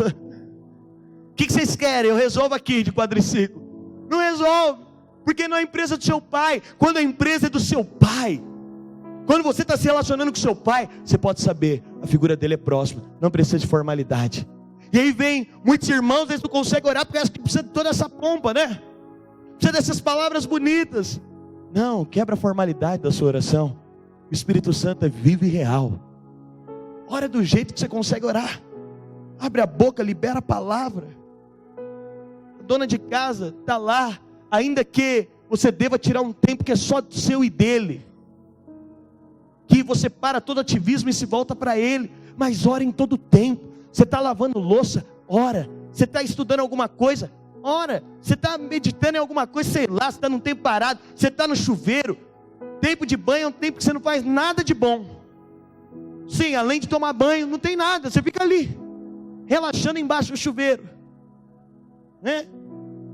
O que vocês querem? Eu resolvo aqui de quadriciclo. Não resolve. Porque não é a empresa do seu pai. Quando a empresa é do seu pai, quando você está se relacionando com seu pai, você pode saber, a figura dele é próxima, não precisa de formalidade. E aí vem muitos irmãos, eles não conseguem orar porque acham que precisa de toda essa pompa, né? Precisa dessas palavras bonitas. Não, quebra a formalidade da sua oração. O Espírito Santo é vivo e real. Ora do jeito que você consegue orar. Abre a boca, libera a palavra. A dona de casa está lá, ainda que você deva tirar um tempo que é só seu e dele, que você para todo ativismo e se volta para ele, mas ora em todo tempo. Você está lavando louça, ora. Você está estudando alguma coisa, ora. Você está meditando em alguma coisa, sei lá, você está num tempo parado, você está no chuveiro. Tempo de banho é um tempo que você não faz nada de bom. Sim, além de tomar banho, não tem nada, você fica ali, relaxando embaixo do chuveiro, né?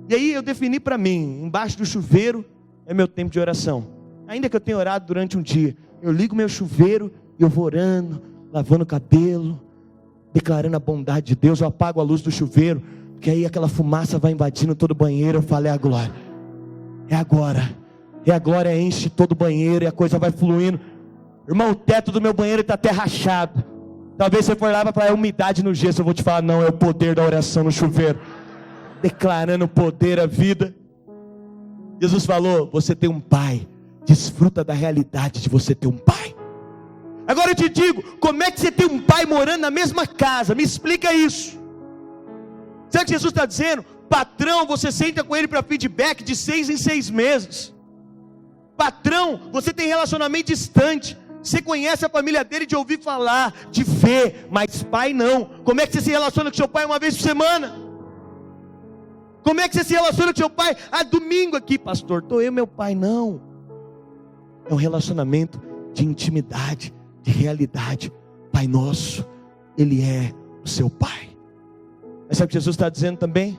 E aí eu defini para mim, embaixo do chuveiro é meu tempo de oração. Ainda que eu tenha orado durante um dia, eu ligo meu chuveiro e eu vou orando, lavando o cabelo, declarando a bondade de Deus. Eu apago a luz do chuveiro, porque aí aquela fumaça vai invadindo todo o banheiro. Eu falo: é a glória, é agora, e a glória enche todo o banheiro e a coisa vai fluindo. Irmão, o teto do meu banheiro está até rachado. Talvez você for lá para falar: é umidade no gesso. Eu vou te falar: não, é o poder da oração no chuveiro, declarando o poder, a vida. Jesus falou: você tem um pai, desfruta da realidade de você ter um pai. Agora eu te digo, como é que você tem um pai morando na mesma casa? Me explica isso. Sabe o que Jesus está dizendo? Patrão, você senta com ele para feedback de 6 em 6 meses. Patrão, você tem relacionamento distante. Você conhece a família dele de ouvir falar, de ver, mas pai não. Como é que você se relaciona com seu pai uma vez por semana? Como é que você se relaciona com seu pai? Ah, domingo aqui, pastor, estou eu e meu pai. Não. É um relacionamento de intimidade, de realidade. Pai nosso, Ele é o seu pai. Mas sabe o que Jesus está dizendo também?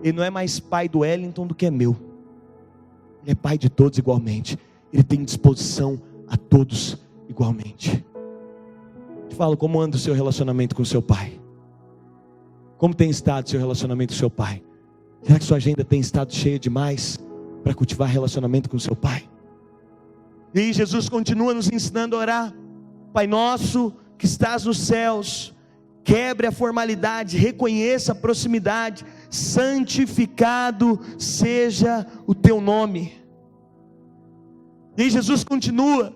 Ele não é mais pai do Wellington do que é meu. Ele é pai de todos igualmente. Ele tem disposição a todos igualmente. Te falo, como anda o seu relacionamento com o seu pai? Como tem estado o seu relacionamento com o seu pai? Será que sua agenda tem estado cheia demais para cultivar relacionamento com o seu pai? E aí Jesus continua nos ensinando a orar. Pai nosso que estás nos céus, quebre a formalidade, reconheça a proximidade, santificado seja o teu nome. E aí Jesus continua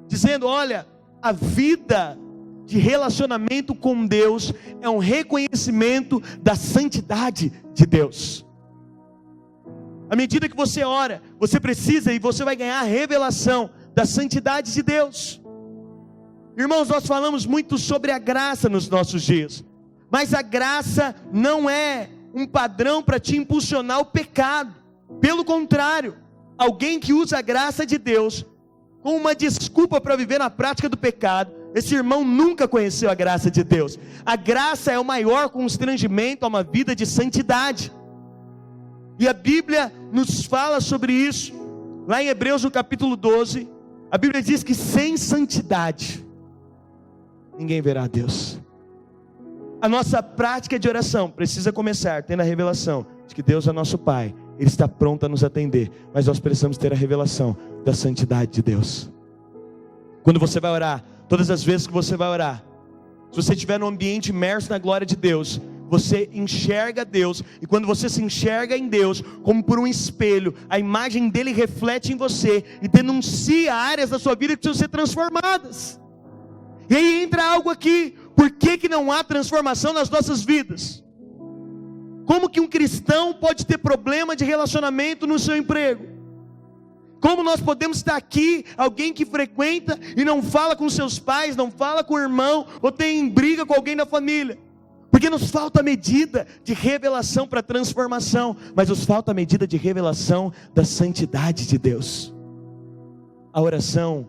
dizendo: olha, a vida de relacionamento com Deus é um reconhecimento da santidade de Deus. À medida que você ora, você precisa e você vai ganhar a revelação da santidade de Deus. Irmãos, nós falamos muito sobre a graça nos nossos dias, mas a graça não é um padrão para te impulsionar ao pecado. Pelo contrário, alguém que usa a graça de Deus com uma desculpa para viver na prática do pecado, esse irmão nunca conheceu a graça de Deus. A graça é o maior constrangimento a uma vida de santidade, e a Bíblia nos fala sobre isso. Lá em Hebreus no capítulo 12, a Bíblia diz que sem santidade ninguém verá a Deus. A nossa prática de oração precisa começar tendo a revelação de que Deus é nosso Pai, Ele está pronto a nos atender, mas nós precisamos ter a revelação da santidade de Deus. Quando você vai orar, todas as vezes que você vai orar, se você estiver num ambiente imerso na glória de Deus, você enxerga Deus, e quando você se enxerga em Deus, como por um espelho, a imagem dele reflete em você, e denuncia áreas da sua vida que precisam ser transformadas. E aí entra algo aqui: por que não há transformação nas nossas vidas? Como que um cristão pode ter problema de relacionamento no seu emprego? Como nós podemos estar aqui, alguém que frequenta e não fala com seus pais, não fala com o irmão, ou tem briga com alguém da família? Porque nos falta a medida de revelação para transformação, mas nos falta a medida de revelação da santidade de Deus. A oração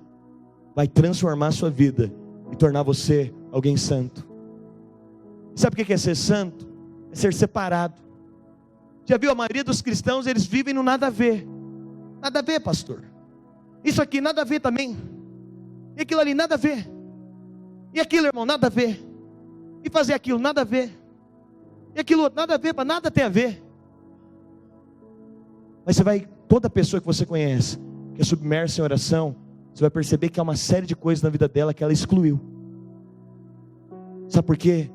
vai transformar a sua vida e tornar você alguém santo. Sabe o que é ser santo? É ser separado. Já viu, a maioria dos cristãos, eles vivem no nada a ver. Nada a ver, pastor. Isso aqui nada a ver também. E aquilo ali nada a ver. E aquilo, irmão, nada a ver. E fazer aquilo nada a ver. E aquilo outro nada a ver, mas nada tem a ver. Mas você vai, toda pessoa que você conhece, que é submersa em oração, você vai perceber que há uma série de coisas na vida dela que ela excluiu. Sabe por quê?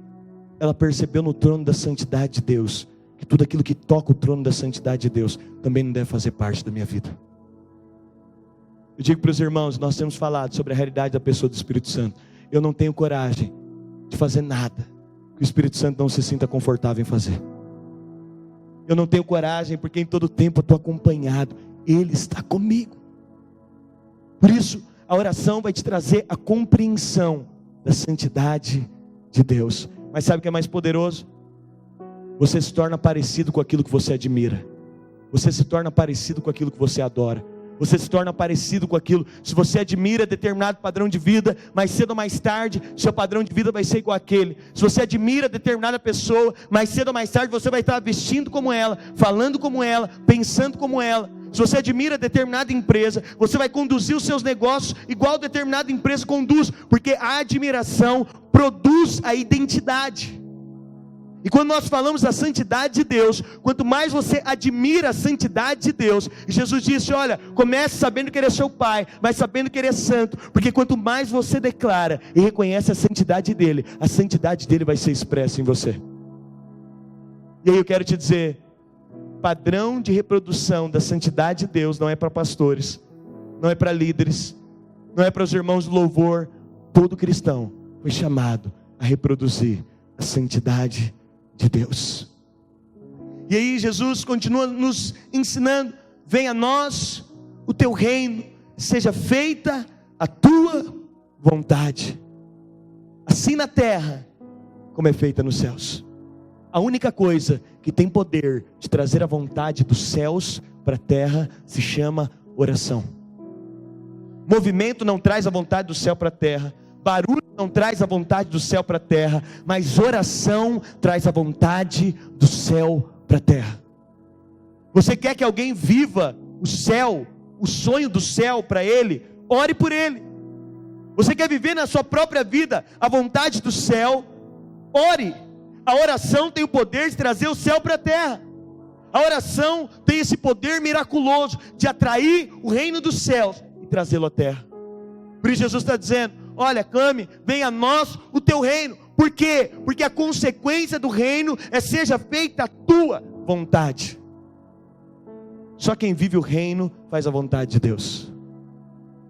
Ela percebeu no trono da santidade de Deus, que tudo aquilo que toca o trono da santidade de Deus, também não deve fazer parte da minha vida. Eu digo para os irmãos, nós temos falado sobre a realidade da pessoa do Espírito Santo. Eu não tenho coragem de fazer nada que o Espírito Santo não se sinta confortável em fazer. Eu não tenho coragem, porque em todo tempo eu estou acompanhado. Ele está comigo. Por isso, a oração vai te trazer a compreensão da santidade de Deus. Mas sabe o que é mais poderoso? Você se torna parecido com aquilo que você admira. Você se torna parecido com aquilo que você adora. Você se torna parecido com aquilo. Se você admira determinado padrão de vida, mais cedo ou mais tarde, seu padrão de vida vai ser igual àquele. Se você admira determinada pessoa, mais cedo ou mais tarde, você vai estar vestindo como ela, falando como ela, pensando como ela. Se você admira determinada empresa, você vai conduzir os seus negócios igual determinada empresa conduz, porque a admiração produz a identidade. E quando nós falamos da santidade de Deus, quanto mais você admira a santidade de Deus, e Jesus disse: olha, comece sabendo que Ele é seu Pai, mas sabendo que Ele é santo, porque quanto mais você declara e reconhece a santidade dEle, a santidade dEle vai ser expressa em você. E aí eu quero te dizer, padrão de reprodução da santidade de Deus não é para pastores, não é para líderes, não é para os irmãos do louvor. Todo cristão foi chamado a reproduzir a santidade de Deus. E aí Jesus continua nos ensinando: venha a nós o teu reino, seja feita a tua vontade, assim na terra como é feita nos céus. A única coisa que tem poder de trazer a vontade dos céus para a terra se chama oração. Movimento não traz a vontade do céu para a terra, barulho não traz a vontade do céu para a terra, mas oração traz a vontade do céu para a terra. Você quer que alguém viva o céu, o sonho do céu para ele? Ore por ele. Você quer viver na sua própria vida a vontade do céu? Ore. A oração tem o poder de trazer o céu para a terra. A oração tem esse poder miraculoso de atrair o reino dos céus e trazê-lo à terra. Por isso Jesus está dizendo: olha, clame, venha a nós o teu reino. Por quê? Porque a consequência do reino é: seja feita a tua vontade. Só quem vive o reino faz a vontade de Deus.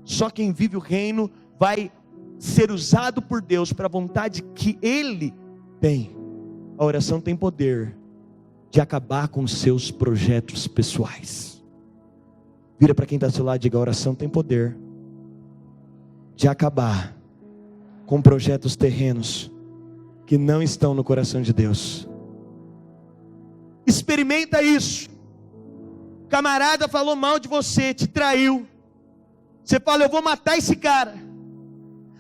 Só quem vive o reino vai ser usado por Deus para a vontade que Ele tem, a oração tem poder de acabar com os seus projetos pessoais. Vira para quem está ao seu lado e diga: a oração tem poder de acabar com projetos terrenos que não estão no coração de Deus. Experimenta isso. Camarada falou mal de você, te traiu. Você fala: eu vou matar esse cara.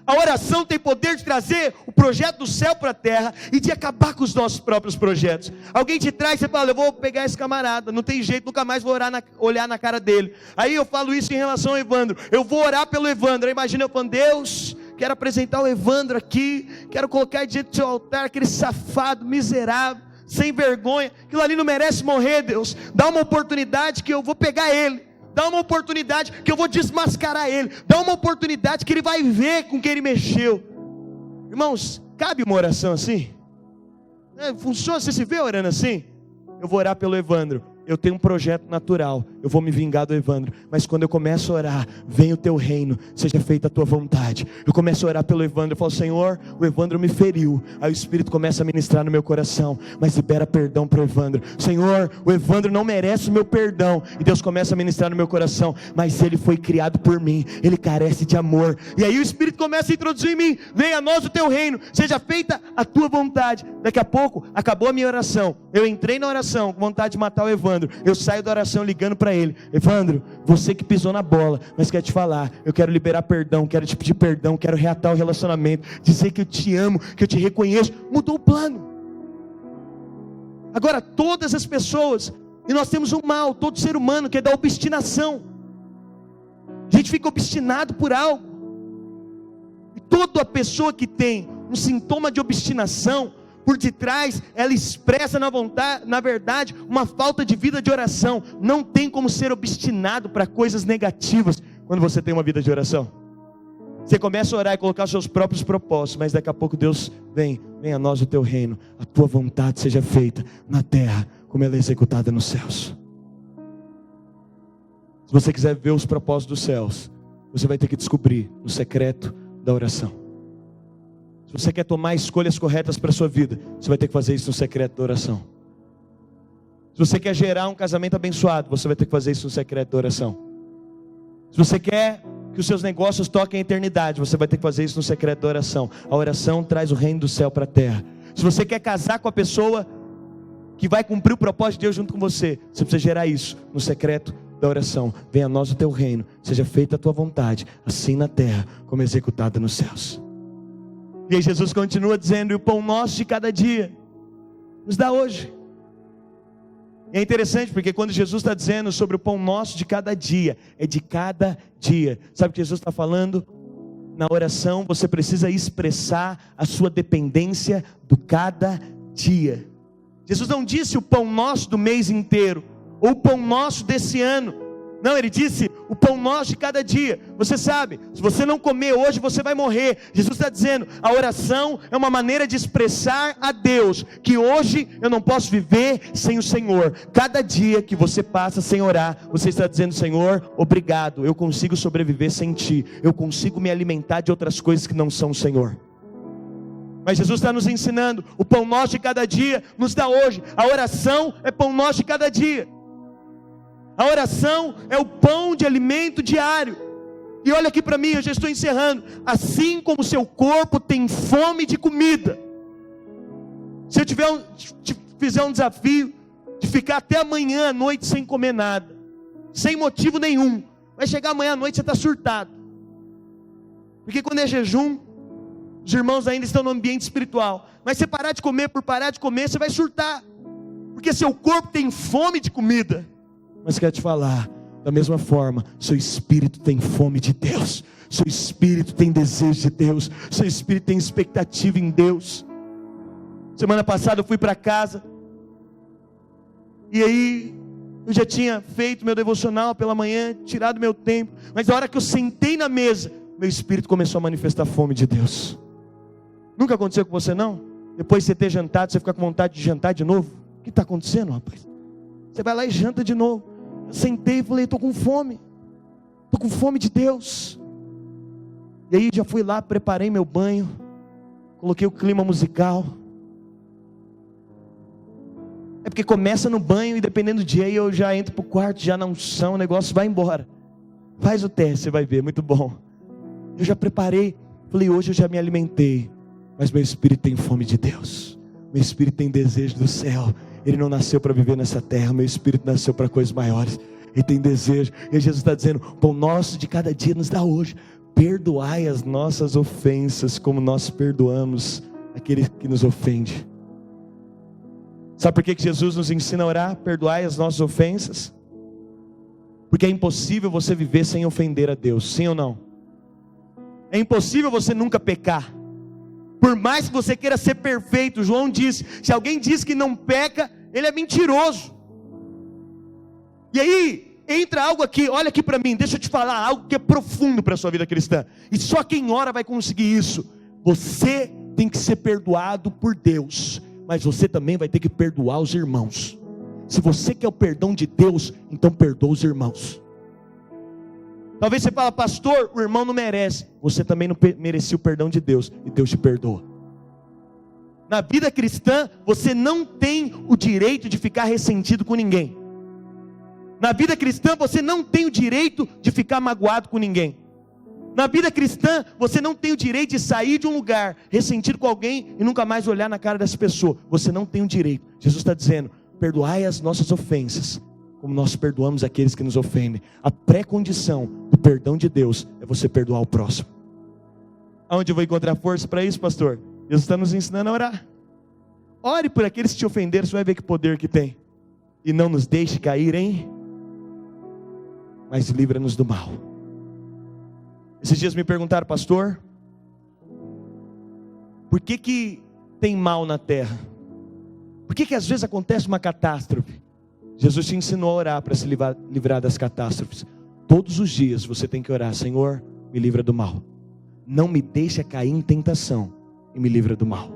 A oração tem poder de trazer o projeto do céu para a terra e de acabar com os nossos próprios projetos. Alguém te traz, você fala: eu vou pegar esse camarada, não tem jeito, nunca mais vou olhar na cara dele. Aí eu falo isso em relação ao Evandro: eu vou orar pelo Evandro. Aí imagina eu falando: Deus, quero apresentar o Evandro aqui, quero colocar diante do seu altar aquele safado, miserável, sem vergonha, aquilo ali não merece morrer. Deus, dá uma oportunidade que eu vou pegar ele. Dá uma oportunidade que eu vou desmascarar ele. Dá uma oportunidade que ele vai ver com que ele mexeu. Irmãos, cabe uma oração assim? Funciona? Você se vê orando assim? Eu vou orar pelo Evandro. Eu tenho um projeto natural, eu vou me vingar do Evandro, mas quando eu começo a orar: venha o teu reino, seja feita a tua vontade. Eu começo a orar pelo Evandro, eu falo: Senhor, o Evandro me feriu. Aí o Espírito começa a ministrar no meu coração: mas libera perdão para o Evandro. Senhor, o Evandro não merece o meu perdão. E Deus começa a ministrar no meu coração: mas ele foi criado por mim, ele carece de amor. E aí o Espírito começa a introduzir em mim: venha a nós o teu reino, seja feita a tua vontade. Daqui a pouco, acabou a minha oração, eu entrei na oração com vontade de matar o Evandro. Eu saio da oração ligando para ele: Evandro, você que pisou na bola, mas quero te falar, eu quero liberar perdão, quero te pedir perdão, quero reatar o relacionamento, dizer que eu te amo, que eu te reconheço. Mudou o plano. Agora todas as pessoas, e nós temos um mal, todo ser humano, que é da obstinação. A gente fica obstinado por algo. E toda pessoa que tem um sintoma de obstinação, por detrás, ela expressa na verdade, uma falta de vida de oração. Não tem como ser obstinado para coisas negativas quando você tem uma vida de oração. Você começa a orar e colocar os seus próprios propósitos, mas daqui a pouco Deus vem a nós o teu reino, a tua vontade seja feita na terra, como ela é executada nos céus. Se você quiser ver os propósitos dos céus, você vai ter que descobrir no secreto da oração. Se você quer tomar escolhas corretas para a sua vida, você vai ter que fazer isso no secreto da oração. Se você quer gerar um casamento abençoado, você vai ter que fazer isso no secreto da oração. Se você quer que os seus negócios toquem a eternidade, você vai ter que fazer isso no secreto da oração. A oração traz o reino do céu para a terra. Se você quer casar com a pessoa que vai cumprir o propósito de Deus junto com você, você precisa gerar isso no secreto da oração. Venha a nós o teu reino, seja feita a tua vontade, assim na terra como executada nos céus. E aí Jesus continua dizendo: e o pão nosso de cada dia nos dá hoje. E é interessante porque quando Jesus está dizendo sobre o pão nosso de cada dia, é de cada dia. Sabe o que Jesus está falando? Na oração você precisa expressar a sua dependência do cada dia. Jesus não disse o pão nosso do mês inteiro, ou o pão nosso desse ano. Não, ele disse o pão nosso de cada dia. Você sabe, se você não comer hoje, você vai morrer. Jesus está dizendo, a oração é uma maneira de expressar a Deus que hoje eu não posso viver sem o Senhor. Cada dia que você passa sem orar, você está dizendo: Senhor, obrigado, eu consigo sobreviver sem Ti, eu consigo me alimentar de outras coisas que não são o Senhor. Mas Jesus está nos ensinando, o pão nosso de cada dia nos dá hoje. A oração é pão nosso de cada dia. A oração é o pão de alimento diário. E olha aqui para mim, eu já estou encerrando. Assim como o seu corpo tem fome de comida, se eu te fizer um desafio de ficar até amanhã à noite sem comer nada, sem motivo nenhum, vai chegar amanhã à noite você está surtado. Porque quando é jejum, os irmãos ainda estão no ambiente espiritual. Mas se parar de comer por parar de comer, você vai surtar. Porque seu corpo tem fome de comida. Mas quero te falar, da mesma forma, seu espírito tem fome de Deus, seu espírito tem desejo de Deus, seu espírito tem expectativa em Deus. Semana passada eu fui para casa, e aí eu já tinha feito meu devocional pela manhã, tirado meu tempo, mas na hora que eu sentei na mesa, meu espírito começou a manifestar fome de Deus. Nunca aconteceu com você não? Depois de você ter jantado, você fica com vontade de jantar de novo? O que está acontecendo, rapaz? Você vai lá e janta de novo. Eu sentei e falei: estou com fome de Deus. E aí já fui lá, preparei meu banho, coloquei o clima musical. É porque começa no banho e dependendo do dia eu já entro pro quarto, já na unção, o negócio vai embora. Faz o teste, você vai ver, muito bom. Eu já preparei, falei, hoje eu já me alimentei, mas meu espírito tem fome de Deus. Meu espírito tem desejo do céu. Ele não nasceu para viver nessa terra, meu espírito nasceu para coisas maiores. Ele tem desejo, e Jesus está dizendo, pão nosso de cada dia nos dá hoje. Perdoai as nossas ofensas, como nós perdoamos aquele que nos ofende. Sabe por que Jesus nos ensina a orar? Perdoai as nossas ofensas. Porque é impossível você viver sem ofender a Deus, sim ou não? É impossível você nunca pecar. Por mais que você queira ser perfeito, João disse, se alguém diz que não peca, ele é mentiroso. E aí, entra algo aqui, olha aqui para mim, deixa eu te falar algo que é profundo para a sua vida cristã. E só quem ora vai conseguir isso. Você tem que ser perdoado por Deus, mas você também vai ter que perdoar os irmãos. Se você quer o perdão de Deus, então perdoa os irmãos. Talvez você fale, pastor, o irmão não merece. Você também não merecia o perdão de Deus, e Deus te perdoa. Na vida cristã, você não tem o direito de ficar ressentido com ninguém. Na vida cristã, você não tem o direito de ficar magoado com ninguém. Na vida cristã, você não tem o direito de sair de um lugar ressentido com alguém e nunca mais olhar na cara dessa pessoa. Você não tem o direito. Jesus está dizendo, perdoai as nossas ofensas, como nós perdoamos aqueles que nos ofendem. A pré-condição do perdão de Deus é você perdoar o próximo. Aonde eu vou encontrar força para isso, pastor? Jesus está nos ensinando a orar. Ore por aqueles que te ofenderam, você vai ver que poder que tem. E não nos deixe cair mas livra-nos do mal. Esses dias me perguntaram, pastor, por que tem mal na terra? Por que às vezes acontece uma catástrofe? Jesus te ensinou a orar para se livrar das catástrofes. Todos os dias você tem que orar, Senhor, me livra do mal. Não me deixa cair em tentação e me livra do mal.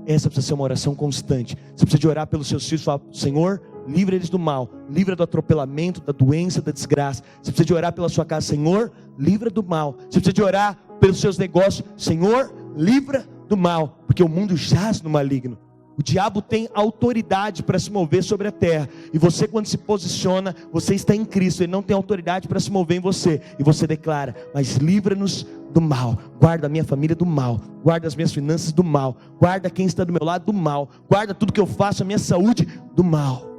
Essa precisa ser uma oração constante. Você precisa de orar pelos seus filhos, falar, Senhor, livra eles do mal, livra do atropelamento, da doença, da desgraça. Você precisa de orar pela sua casa, Senhor, livra do mal. Você precisa de orar pelos seus negócios, Senhor, livra do mal, porque o mundo jaz no maligno. O diabo tem autoridade para se mover sobre a terra, e você, quando se posiciona, você está em Cristo, ele não tem autoridade para se mover em você, e você declara, mas livra-nos do mal, guarda a minha família do mal, guarda as minhas finanças do mal, guarda quem está do meu lado do mal, guarda tudo que eu faço, a minha saúde do mal,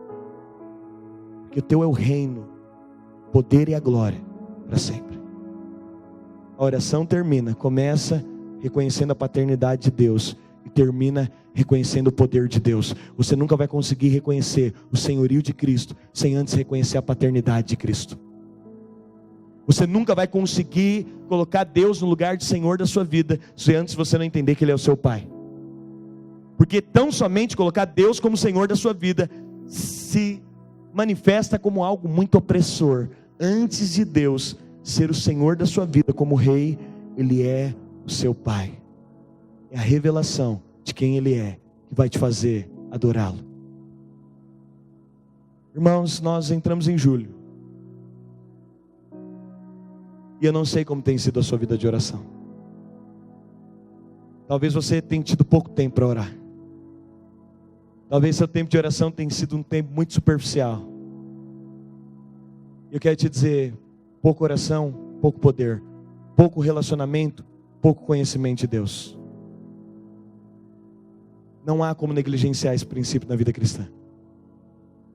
porque o teu é o reino, o poder e a glória para sempre. A oração termina, começa reconhecendo a paternidade de Deus e termina reconhecendo o poder de Deus. Você nunca vai conseguir reconhecer o senhorio de Cristo sem antes reconhecer a paternidade de Cristo. Você nunca vai conseguir colocar Deus no lugar de Senhor da sua vida se antes você não entender que Ele é o seu Pai. Porque tão somente colocar Deus como Senhor da sua vida se manifesta como algo muito opressor. Antes de Deus ser o Senhor da sua vida como Rei, Ele é o seu Pai. É a revelação de quem Ele é que vai te fazer adorá-lo. Irmãos, nós entramos em julho. E eu não sei como tem sido a sua vida de oração. Talvez você tenha tido pouco tempo para orar. Talvez seu tempo de oração tenha sido um tempo muito superficial. Eu quero te dizer, pouca oração, pouco poder. Pouco relacionamento, pouco conhecimento de Deus. Não há como negligenciar esse princípio na vida cristã.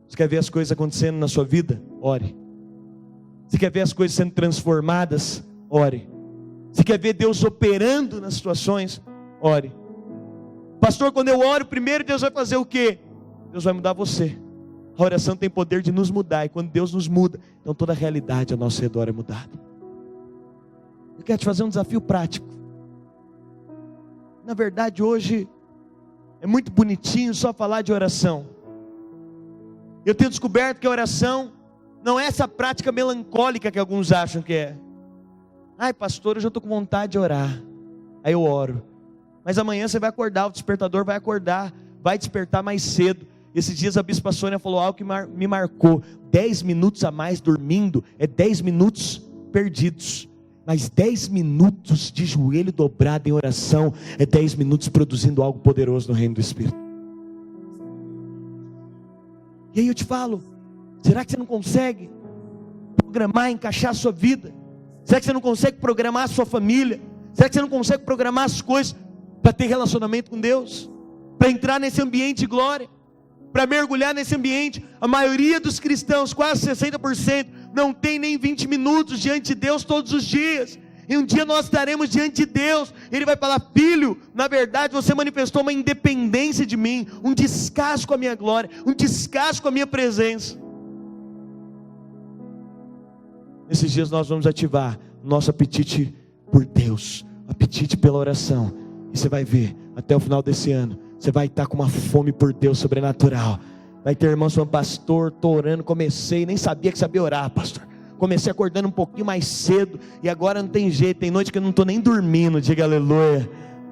Você quer ver as coisas acontecendo na sua vida? Ore. Você quer ver as coisas sendo transformadas? Ore. Você quer ver Deus operando nas situações? Ore. Pastor, quando eu oro, primeiro Deus vai fazer o quê? Deus vai mudar você. A oração tem poder de nos mudar, e quando Deus nos muda, então toda a realidade ao nosso redor é mudada. Eu quero te fazer um desafio prático. Na verdade, hoje é muito bonitinho só falar de oração. Eu tenho descoberto que a oração não é essa prática melancólica que alguns acham que é. Ai, pastor, hoje eu estou com vontade de orar. Aí eu oro. Mas amanhã você vai acordar, o despertador vai acordar, vai despertar mais cedo. Esses dias a bispa Sônia falou algo que me marcou. 10 minutos a mais dormindo é 10 minutos perdidos. Mas 10 minutos de joelho dobrado em oração é 10 minutos produzindo algo poderoso no reino do Espírito. E aí eu te falo, será que você não consegue programar, encaixar a sua vida? Será que você não consegue programar a sua família? Será que você não consegue programar as coisas para ter relacionamento com Deus? Para entrar nesse ambiente de glória? Para mergulhar nesse ambiente? A maioria dos cristãos, quase 60%, não tem nem 20 minutos diante de Deus todos os dias. E um dia nós estaremos diante de Deus, Ele vai falar: filho, na verdade você manifestou uma independência de mim, um descaso com a minha glória, um descaso com a minha presença. Nesses dias nós vamos ativar nosso apetite por Deus, apetite pela oração. E você vai ver, até o final desse ano, você vai estar com uma fome por Deus sobrenatural. Vai ter irmãos falando: pastor, estou orando, comecei, nem sabia que sabia orar, pastor. Comecei acordando um pouquinho mais cedo, e agora não tem jeito, tem noite que eu não estou nem dormindo. Diga aleluia,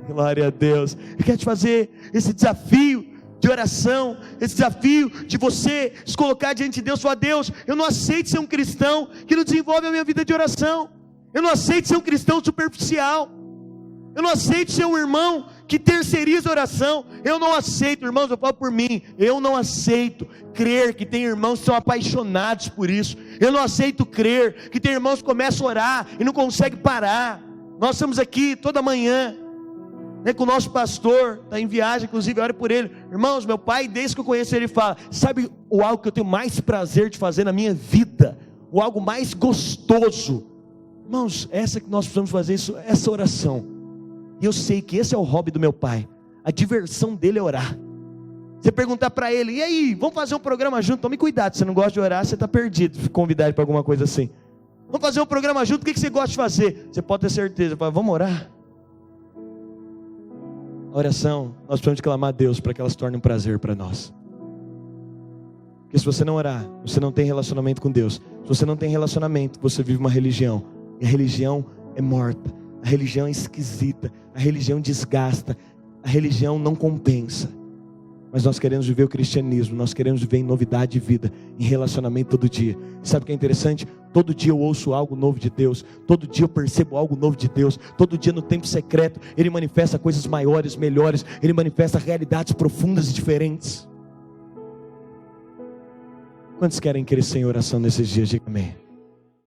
glória a Deus. Eu quero te fazer esse desafio de oração, esse desafio de você se colocar diante de Deus e falar: Deus, eu não aceito ser um cristão que não desenvolve a minha vida de oração. Eu não aceito ser um cristão superficial. Eu não aceito ser um irmão que terceiriza a oração. Eu não aceito, irmãos, eu falo por mim, eu não aceito crer que tem irmãos que são apaixonados por isso. Eu não aceito crer que tem irmãos que começam a orar e não conseguem parar. Nós estamos aqui toda manhã, com o nosso pastor, está em viagem, inclusive, ore por ele. Irmãos, meu pai, desde que eu conheço ele, fala: sabe o algo que eu tenho mais prazer de fazer na minha vida? O algo mais gostoso? Irmãos, essa que nós precisamos fazer, essa oração. E eu sei que esse é o hobby do meu pai. A diversão dele é orar. Você perguntar para ele: e aí, vamos fazer um programa junto? Tome cuidado, se você não gosta de orar, você está perdido. Convidar ele para alguma coisa assim. Vamos fazer um programa junto, o que você gosta de fazer? Você pode ter certeza, fala: vamos orar. A oração, nós precisamos clamar a Deus para que ela se torne um prazer para nós. Porque se você não orar, você não tem relacionamento com Deus. Se você não tem relacionamento, você vive uma religião. E a religião é morta. A religião é esquisita. A religião desgasta. A religião não compensa. Mas nós queremos viver o cristianismo. Nós queremos viver em novidade de vida, em relacionamento todo dia. Sabe o que é interessante? Todo dia eu ouço algo novo de Deus. Todo dia eu percebo algo novo de Deus. Todo dia no tempo secreto Ele manifesta coisas maiores, melhores. Ele manifesta realidades profundas e diferentes. Quantos querem crescer em oração nesses dias? Diga amém.